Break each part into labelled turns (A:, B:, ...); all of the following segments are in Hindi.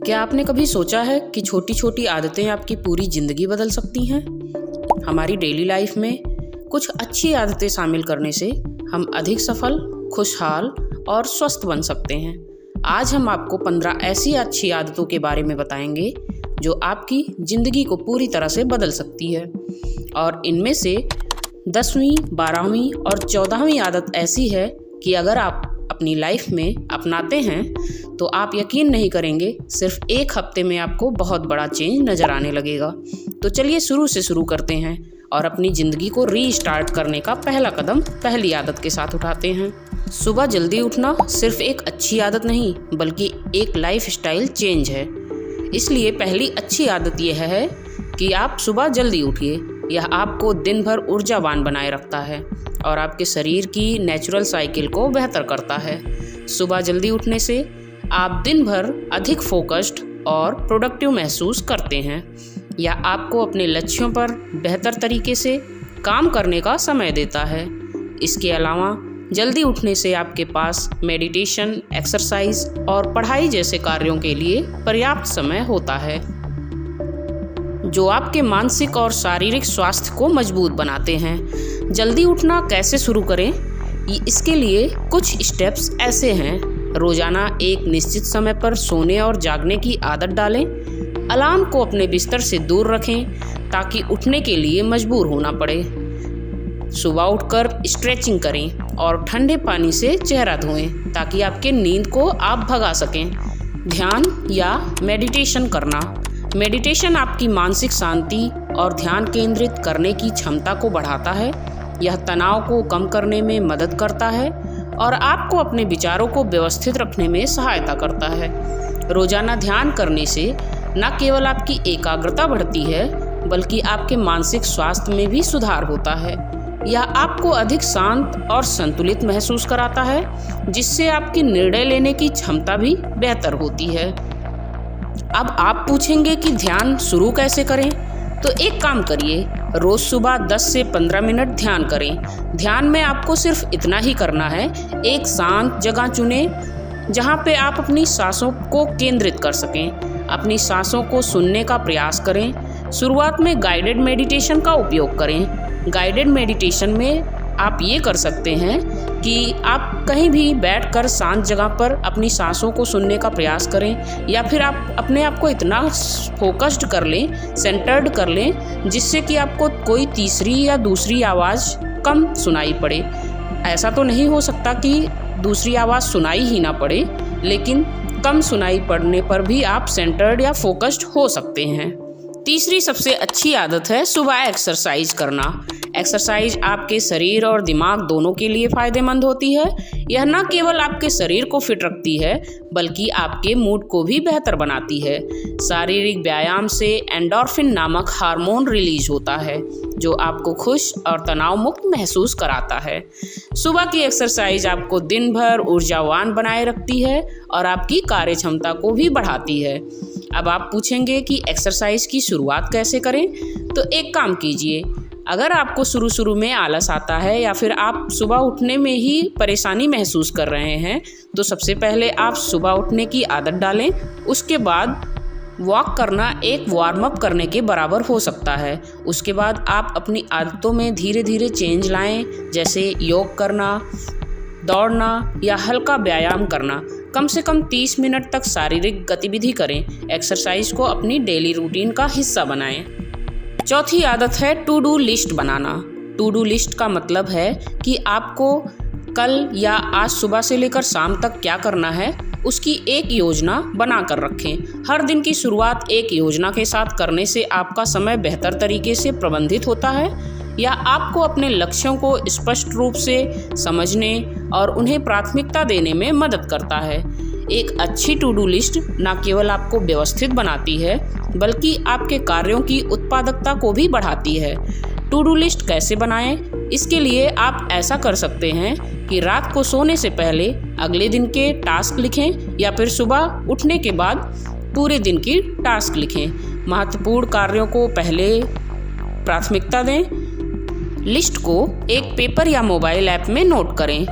A: क्या आपने कभी सोचा है कि छोटी छोटी आदतें आपकी पूरी ज़िंदगी बदल सकती हैं? हमारी डेली लाइफ में कुछ अच्छी आदतें शामिल करने से हम अधिक सफल, खुशहाल और स्वस्थ बन सकते हैं। आज हम आपको 15 ऐसी अच्छी आदतों के बारे में बताएंगे जो आपकी ज़िंदगी को पूरी तरह से बदल सकती है। और इनमें से 10वीं, 12वीं और 14वीं आदत ऐसी है कि अगर आप अपनी लाइफ में अपनाते हैं तो आप यकीन नहीं करेंगे, सिर्फ एक हफ्ते में आपको बहुत बड़ा चेंज नज़र आने लगेगा। तो चलिए शुरू से शुरू करते हैं और अपनी ज़िंदगी को रीस्टार्ट करने का पहला कदम पहली आदत के साथ उठाते हैं। सुबह जल्दी उठना सिर्फ एक अच्छी आदत नहीं बल्कि एक लाइफ स्टाइल चेंज है। इसलिए पहली अच्छी आदत यह है कि आप सुबह जल्दी उठिए। यह आपको दिन भर ऊर्जावान बनाए रखता है और आपके शरीर की नेचुरल साइकिल को बेहतर करता है। सुबह जल्दी उठने से आप दिन भर अधिक फोकस्ड और प्रोडक्टिव महसूस करते हैं। यह आपको अपने लक्ष्यों पर बेहतर तरीके से काम करने का समय देता है। इसके अलावा जल्दी उठने से आपके पास मेडिटेशन, एक्सरसाइज और पढ़ाई जैसे कार्यों के लिए पर्याप्त समय होता है जो आपके मानसिक और शारीरिक स्वास्थ्य को मजबूत बनाते हैं। जल्दी उठना कैसे शुरू करें, इसके लिए कुछ स्टेप्स ऐसे हैं। रोजाना एक निश्चित समय पर सोने और जागने की आदत डालें। अलार्म को अपने बिस्तर से दूर रखें ताकि उठने के लिए मजबूर होना पड़े। सुबह उठकर स्ट्रेचिंग करें और ठंडे पानी से चेहरा धोएं ताकि आपके नींद को आप भगा सकें। ध्यान या मेडिटेशन करना। मेडिटेशन आपकी मानसिक शांति और ध्यान केंद्रित करने की क्षमता को बढ़ाता है। यह तनाव को कम करने में मदद करता है और आपको अपने विचारों को व्यवस्थित रखने में सहायता करता है। रोजाना ध्यान करने से न केवल आपकी एकाग्रता बढ़ती है बल्कि आपके मानसिक स्वास्थ्य में भी सुधार होता है। यह आपको अधिक शांत और संतुलित महसूस कराता है जिससे आपकी निर्णय लेने की क्षमता भी बेहतर होती है। अब आप पूछेंगे कि ध्यान शुरू कैसे करें? तो एक काम करिए, रोज सुबह 10 से 15 मिनट ध्यान करें। ध्यान में आपको सिर्फ इतना ही करना है, एक शांत जगह चुनें जहां पे आप अपनी सांसों को केंद्रित कर सकें। अपनी सांसों को सुनने का प्रयास करें। शुरुआत में गाइडेड मेडिटेशन का उपयोग करें। गाइडेड मेडिटेशन में आप ये कर सकते हैं कि आप कहीं भी बैठकर शांत जगह पर अपनी सांसों को सुनने का प्रयास करें, या फिर आप अपने आप को इतना फोकस्ड कर लें, सेंटर्ड कर लें जिससे कि आपको कोई तीसरी या दूसरी आवाज़ कम सुनाई पड़े। ऐसा तो नहीं हो सकता कि दूसरी आवाज़ सुनाई ही ना पड़े, लेकिन कम सुनाई पड़ने पर भी आप सेंटर्ड या फोकस्ड हो सकते हैं। तीसरी सबसे अच्छी आदत है सुबह एक्सरसाइज करना। एक्सरसाइज आपके शरीर और दिमाग दोनों के लिए फ़ायदेमंद होती है। यह न केवल आपके शरीर को फिट रखती है बल्कि आपके मूड को भी बेहतर बनाती है। शारीरिक व्यायाम से एंडोर्फिन नामक हार्मोन रिलीज होता है जो आपको खुश और तनाव मुक्त महसूस कराता है। सुबह की एक्सरसाइज आपको दिन भर ऊर्जावान बनाए रखती है और आपकी कार्य क्षमता को भी बढ़ाती है। अब आप पूछेंगे कि एक्सरसाइज की शुरुआत कैसे करें? तो एक काम कीजिए, अगर आपको शुरू में आलस आता है या फिर आप सुबह उठने में ही परेशानी महसूस कर रहे हैं तो सबसे पहले आप सुबह उठने की आदत डालें। उसके बाद वॉक करना एक वार्म अप करने के बराबर हो सकता है। उसके बाद आप अपनी आदतों में धीरे धीरे चेंज लाएं, जैसे योग करना, दौड़ना या हल्का व्यायाम करना। कम से कम 30 मिनट तक शारीरिक गतिविधि करें। एक्सरसाइज को अपनी डेली रूटीन का हिस्सा बनाएं। चौथी आदत है टू डू लिस्ट बनाना। टू डू लिस्ट का मतलब है कि आपको कल या आज सुबह से लेकर शाम तक क्या करना है उसकी एक योजना बना कर रखें। हर दिन की शुरुआत एक योजना के साथ करने से आपका समय बेहतर तरीके से प्रबंधित होता है। यह आपको अपने लक्ष्यों को स्पष्ट रूप से समझने और उन्हें प्राथमिकता देने में मदद करता है। एक अच्छी टू डू लिस्ट न केवल आपको व्यवस्थित बनाती है बल्कि आपके कार्यों की उत्पादकता को भी बढ़ाती है। टू डू लिस्ट कैसे बनाएं? इसके लिए आप ऐसा कर सकते हैं कि रात को सोने से पहले अगले दिन के टास्क लिखें या फिर सुबह उठने के बाद पूरे दिन की टास्क लिखें। महत्वपूर्ण कार्यों को पहले प्राथमिकता दें। लिस्ट को एक पेपर या मोबाइल ऐप में नोट करें।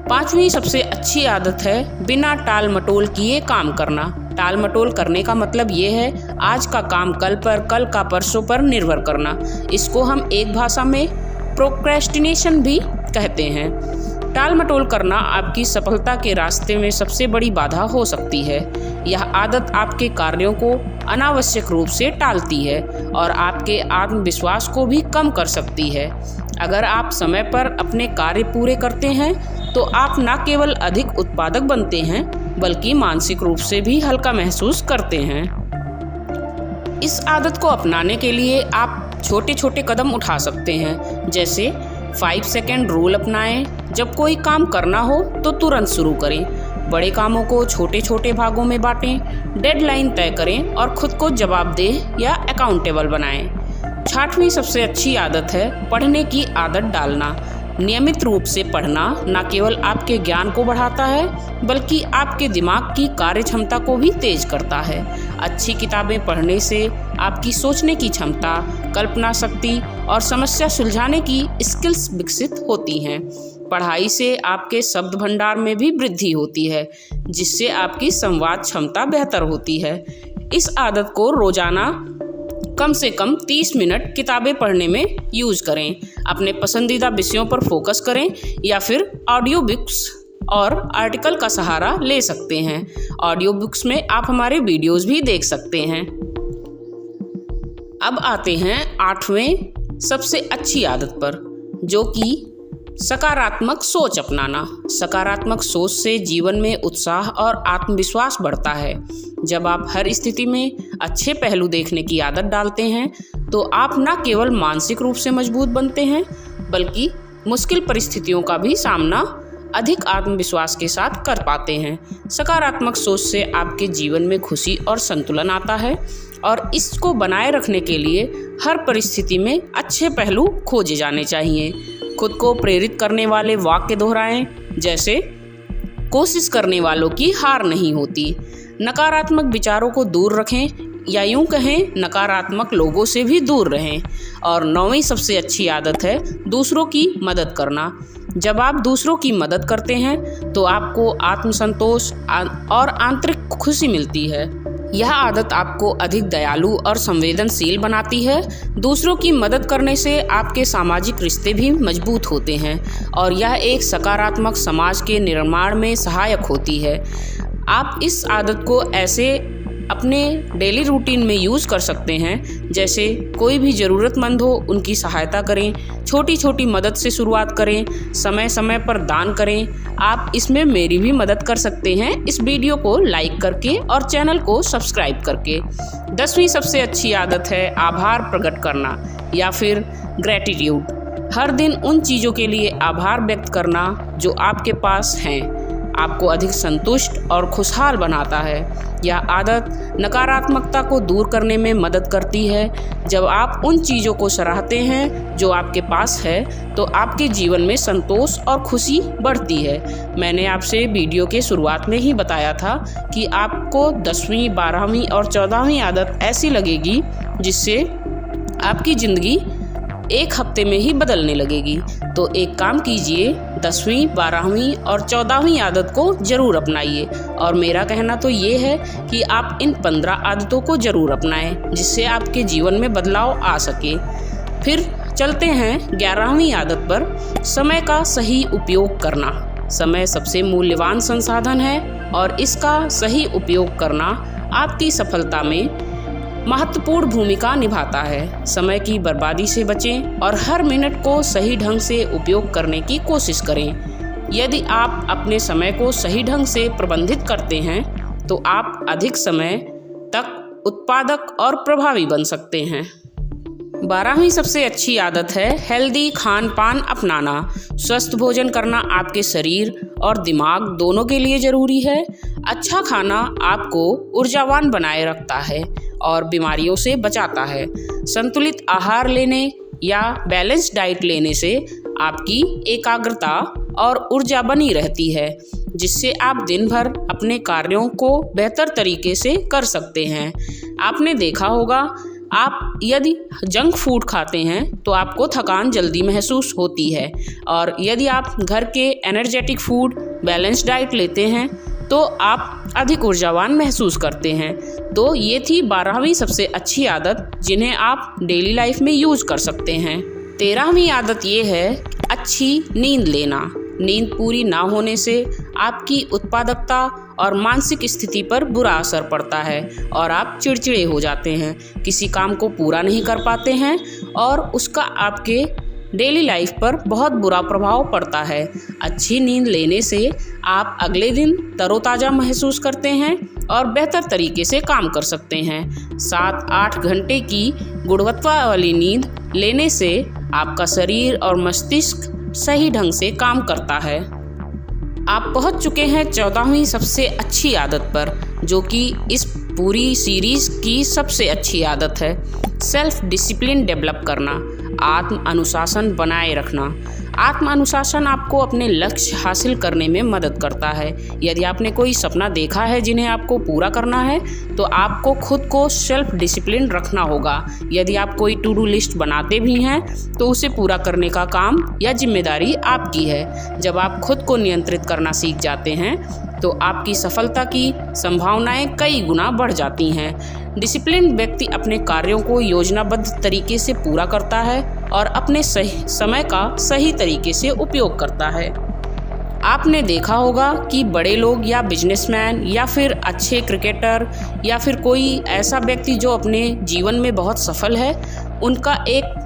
A: 5वीं सबसे अच्छी आदत है बिना टाल मटोल किए काम करना। टाल मटोल करने का मतलब ये है आज का काम कल पर, कल का परसों पर निर्भर करना। इसको हम एक भाषा में प्रोक्रेस्टिनेशन भी कहते हैं। टाल मटोल करना आपकी सफलता के रास्ते में सबसे बड़ी बाधा हो सकती है। यह आदत आपके कार्यों को अनावश्यक रूप से टालती है और आपके आत्मविश्वास को भी कम कर सकती है। अगर आप समय पर अपने कार्य पूरे करते हैं तो आप न केवल अधिक उत्पादक बनते हैं बल्कि मानसिक रूप से भी हल्का महसूस करते हैं। इस आदत को अपनाने के लिए आप छोटे छोटे कदम उठा सकते हैं, जैसे 5 सेकेंड रूल अपनाएं। जब कोई काम करना हो तो तुरंत शुरू करें। बड़े कामों को छोटे छोटे भागों में बांटें, डेडलाइन तय करें और खुद को जवाबदेह या अकाउंटेबल बनाएं। 6वीं सबसे अच्छी आदत है पढ़ने की आदत डालना। नियमित रूप से पढ़ना न केवल आपके ज्ञान को बढ़ाता है बल्कि आपके दिमाग की कार्य क्षमता को भी तेज करता है। अच्छी किताबें पढ़ने से आपकी सोचने की क्षमता, कल्पना शक्ति और समस्या सुलझाने की स्किल्स विकसित होती हैं। पढ़ाई से आपके शब्द भंडार में भी वृद्धि होती है, जिससे आपकी संवाद क्षमता बेहतर होती है। इस आदत को रोजाना कम से कम 30 मिनट किताबें पढ़ने में यूज करें। अपने पसंदीदा विषयों पर फोकस करें या फिर ऑडियो बुक्स और आर्टिकल का सहारा ले सकते हैं। ऑडियो बुक्स में आप हमारे वीडियोस भी देख सकते हैं। अब आते हैं 8वें सबसे अच्छी आदत पर, जो कि सकारात्मक सोच अपनाना। सकारात्मक सोच से जीवन में उत्साह और आत्मविश्वास बढ़ता है। जब आप हर स्थिति में अच्छे पहलू देखने की आदत डालते हैं तो आप न केवल मानसिक रूप से मजबूत बनते हैं बल्कि मुश्किल परिस्थितियों का भी सामना अधिक आत्मविश्वास के साथ कर पाते हैं। सकारात्मक सोच से आपके जीवन में खुशी और संतुलन आता है और इसको बनाए रखने के लिए हर परिस्थिति में अच्छे पहलू खोजे जाने चाहिए। खुद को प्रेरित करने वाले वाक्य दोहराएं, जैसे कोशिश करने वालों की हार नहीं होती। नकारात्मक विचारों को दूर रखें या यूं कहें नकारात्मक लोगों से भी दूर रहें। और 9वीं सबसे अच्छी आदत है दूसरों की मदद करना। जब आप दूसरों की मदद करते हैं तो आपको आत्मसंतोष और आंतरिक खुशी मिलती है। यह आदत आपको अधिक दयालु और संवेदनशील बनाती है। दूसरों की मदद करने से आपके सामाजिक रिश्ते भी मजबूत होते हैं और यह एक सकारात्मक समाज के निर्माण में सहायक होती है। आप इस आदत को ऐसे अपने डेली रूटीन में यूज़ कर सकते हैं, जैसे कोई भी ज़रूरतमंद हो उनकी सहायता करें, छोटी छोटी मदद से शुरुआत करें, समय समय पर दान करें। आप इसमें मेरी भी मदद कर सकते हैं इस वीडियो को लाइक करके और चैनल को सब्सक्राइब करके। 10वीं सबसे अच्छी आदत है आभार प्रकट करना या फिर ग्रैटिट्यूड। हर दिन उन चीज़ों के लिए आभार व्यक्त करना जो आपके पास हैं आपको अधिक संतुष्ट और खुशहाल बनाता है। यह आदत नकारात्मकता को दूर करने में मदद करती है। जब आप उन चीज़ों को सराहते हैं जो आपके पास है तो आपके जीवन में संतोष और खुशी बढ़ती है। मैंने आपसे वीडियो के शुरुआत में ही बताया था कि आपको 10वीं, 12वीं और 14वीं आदत ऐसी लगेगी जिससे आपकी ज़िंदगी एक हफ्ते में ही बदलने लगेगी। तो एक काम कीजिए, 10वीं, 12वीं और 14वीं आदत को ज़रूर अपनाइए। और मेरा कहना तो ये है कि आप इन 15 आदतों को ज़रूर अपनाएं जिससे आपके जीवन में बदलाव आ सके। फिर चलते हैं 11वीं आदत पर, समय का सही उपयोग करना। समय सबसे मूल्यवान संसाधन है और इसका सही उपयोग करना आपकी सफलता में महत्वपूर्ण भूमिका निभाता है। समय की बर्बादी से बचें और हर मिनट को सही ढंग से उपयोग करने की कोशिश करें। यदि आप अपने समय को सही ढंग से प्रबंधित करते हैं तो आप अधिक समय तक उत्पादक और प्रभावी बन सकते हैं। 12वीं सबसे अच्छी आदत है हेल्दी खान पान अपनाना। स्वस्थ भोजन करना आपके शरीर और दिमाग दोनों के लिए ज़रूरी है। अच्छा खाना आपको ऊर्जावान बनाए रखता है और बीमारियों से बचाता है। संतुलित आहार लेने या बैलेंस्ड डाइट लेने से आपकी एकाग्रता और ऊर्जा बनी रहती है, जिससे आप दिन भर अपने कार्यों को बेहतर तरीके से कर सकते हैं। आपने देखा होगा आप यदि जंक फूड खाते हैं तो आपको थकान जल्दी महसूस होती है, और यदि आप घर के एनर्जेटिक फूड, बैलेंस डाइट लेते हैं तो आप अधिक ऊर्जावान महसूस करते हैं। तो ये थी 12वीं सबसे अच्छी आदत जिन्हें आप डेली लाइफ में यूज कर सकते हैं। 13वीं आदत ये है अच्छी नींद लेना। नींद पूरी ना होने से आपकी उत्पादकता और मानसिक स्थिति पर बुरा असर पड़ता है और आप चिड़चिड़े हो जाते हैं, किसी काम को पूरा नहीं कर पाते हैं और उसका आपके डेली लाइफ पर बहुत बुरा प्रभाव पड़ता है। अच्छी नींद लेने से आप अगले दिन तरोताज़ा महसूस करते हैं और बेहतर तरीके से काम कर सकते हैं। 7-8 घंटे की गुणवत्ता वाली नींद लेने से आपका शरीर और मस्तिष्क सही ढंग से काम करता है। आप पहुंच चुके हैं 14वीं सबसे अच्छी आदत पर, जो कि इस पूरी सीरीज की सबसे अच्छी आदत है। सेल्फ डिसिप्लिन डेवलप करना, आत्म अनुशासन बनाए रखना। आत्म अनुशासन आपको अपने लक्ष्य हासिल करने में मदद करता है। यदि आपने कोई सपना देखा है जिन्हें आपको पूरा करना है तो आपको खुद को सेल्फ डिसिप्लिन रखना होगा। यदि आप कोई टू डू लिस्ट बनाते भी हैं तो उसे पूरा करने का काम या जिम्मेदारी आपकी है। जब आप खुद को नियंत्रित करना सीख जाते हैं तो आपकी सफलता की संभावनाएं कई गुना बढ़ जाती हैं। डिसिप्लिन व्यक्ति अपने कार्यों को योजनाबद्ध तरीके से पूरा करता है और अपने सही समय का सही तरीके से उपयोग करता है। आपने देखा होगा कि बड़े लोग या बिजनेसमैन या फिर अच्छे क्रिकेटर या फिर कोई ऐसा व्यक्ति जो अपने जीवन में बहुत सफल है, उनका एक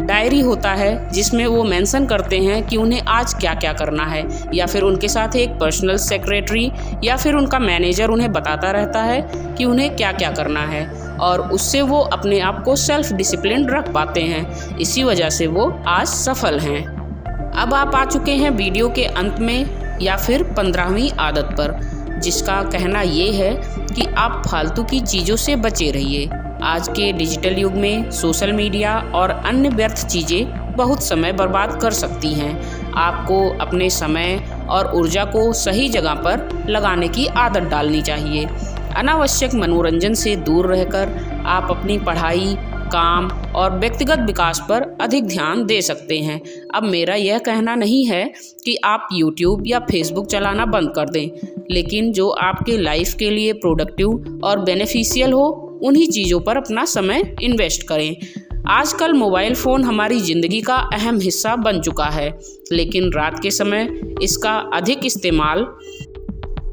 A: डायरी होता है जिसमें वो मेंशन करते हैं कि उन्हें आज क्या क्या करना है, या फिर उनके साथ एक पर्सनल सेक्रेटरी या फिर उनका मैनेजर उन्हें बताता रहता है कि उन्हें क्या क्या करना है, और उससे वो अपने आप को सेल्फ डिसिप्लिन रख पाते हैं। इसी वजह से वो आज सफल हैं। अब आप आ चुके हैं वीडियो के अंत में, या फिर 15वीं आदत पर, जिसका कहना ये है कि आप फालतू की चीज़ों से बचे रहिए। आज के डिजिटल युग में सोशल मीडिया और अन्य व्यर्थ चीज़ें बहुत समय बर्बाद कर सकती हैं। आपको अपने समय और ऊर्जा को सही जगह पर लगाने की आदत डालनी चाहिए। अनावश्यक मनोरंजन से दूर रहकर आप अपनी पढ़ाई, काम और व्यक्तिगत विकास पर अधिक ध्यान दे सकते हैं। अब मेरा यह कहना नहीं है कि आप YouTube या Facebook चलाना बंद कर दें, लेकिन जो आपके लाइफ के लिए प्रोडक्टिव और बेनिफिशियल हो उन्हीं चीज़ों पर अपना समय इन्वेस्ट करें। आजकल मोबाइल फ़ोन हमारी ज़िंदगी का अहम हिस्सा बन चुका है, लेकिन रात के समय इसका अधिक इस्तेमाल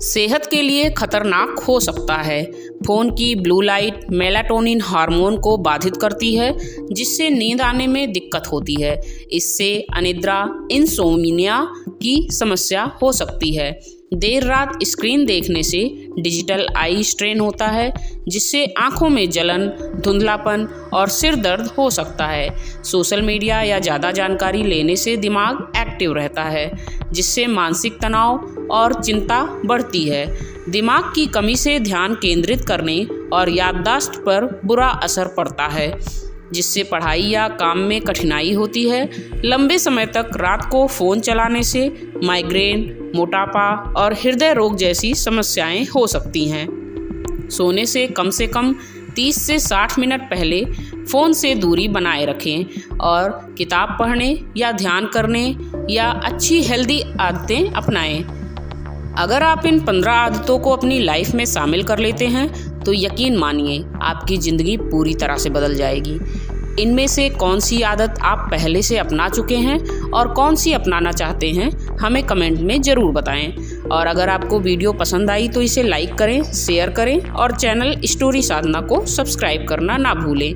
A: सेहत के लिए खतरनाक हो सकता है। फ़ोन की ब्लू लाइट मेलाटोनिन हार्मोन को बाधित करती है, जिससे नींद आने में दिक्कत होती है। इससे अनिद्रा, इंसोम्निया की समस्या हो सकती है। देर रात स्क्रीन देखने से डिजिटल आई स्ट्रेन होता है, जिससे आंखों में जलन, धुंधलापन और सिर दर्द हो सकता है। सोशल मीडिया या ज़्यादा जानकारी लेने से दिमाग एक्टिव रहता है, जिससे मानसिक तनाव और चिंता बढ़ती है। दिमाग की कमी से ध्यान केंद्रित करने और याददाश्त पर बुरा असर पड़ता है, जिससे पढ़ाई या काम में कठिनाई होती है। लंबे समय तक रात को फ़ोन चलाने से माइग्रेन, मोटापा और हृदय रोग जैसी समस्याएं हो सकती हैं। सोने से कम 30 से 60 मिनट पहले फ़ोन से दूरी बनाए रखें और किताब पढ़ने या ध्यान करने या अच्छी हेल्दी आदतें अपनाएं। अगर आप इन 15 आदतों को अपनी लाइफ में शामिल कर लेते हैं तो यकीन मानिए आपकी ज़िंदगी पूरी तरह से बदल जाएगी। इनमें से कौन सी आदत आप पहले से अपना चुके हैं और कौन सी अपनाना चाहते हैं, हमें कमेंट में ज़रूर बताएं। और अगर आपको वीडियो पसंद आई तो इसे लाइक करें, शेयर करें और चैनल स्टोरी साधना को सब्सक्राइब करना ना भूलें।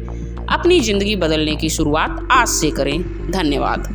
A: अपनी ज़िंदगी बदलने की शुरुआत आज से करें। धन्यवाद।